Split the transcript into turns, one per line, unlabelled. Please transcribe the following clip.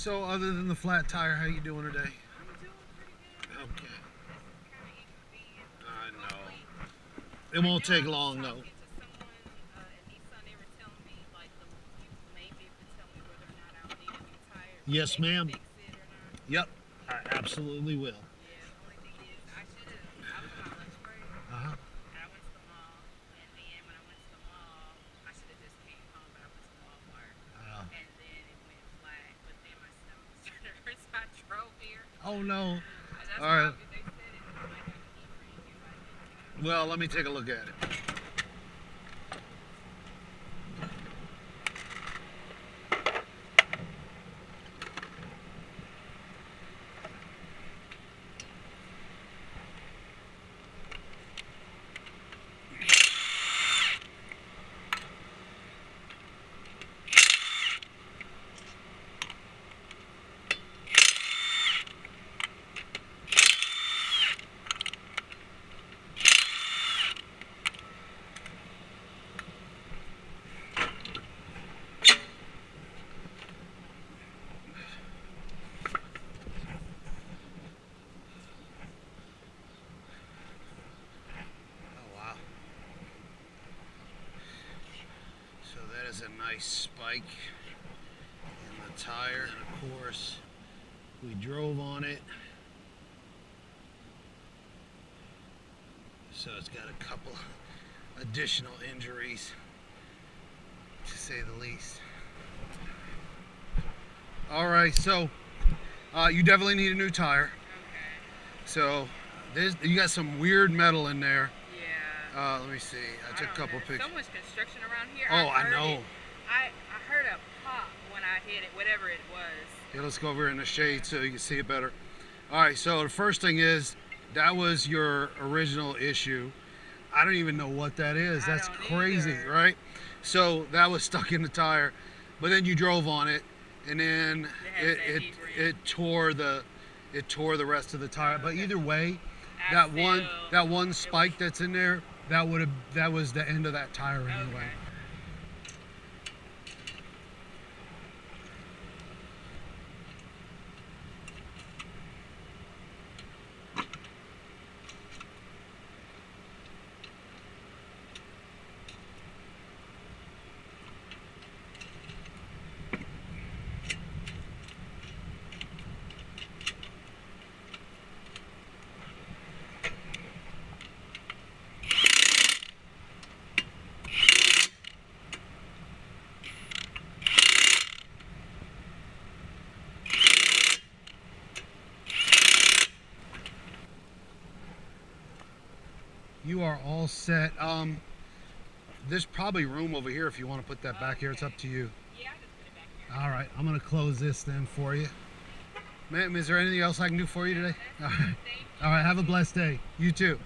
So other than the flat tire, how you doing today? Okay. I know. It won't take long though. Yes, ma'am. Yep. I absolutely will. Uh-huh. Oh no. All right. Well, let me take a look at it. So that is a nice spike in the tire, and of course we drove on it, so it's got a couple additional injuries, to say the least. All right, so you definitely need a new tire. So you got some weird metal in there. Let me see. I took a couple pictures.
So much construction around here.
Oh, I know.
I heard a pop when I hit it, whatever it was.
Yeah, let's go over in the shade so you can see it better. All right, so the first thing is, that was your original issue. I don't even know what that is. That's crazy, right? So that was stuck in the tire, but then you drove on it, and then it tore the rest of the tire. But either way, that one spike that's in there, that was the end of that tire anyway.
Okay.
You are all set. There's probably room over here if you want to put that back here. It's up to you.
Yeah, I'll just put it back here.
All right, I'm gonna close this then for you. Ma'am, is there anything else I can do for you today? All right. All right, have a blessed day. You too.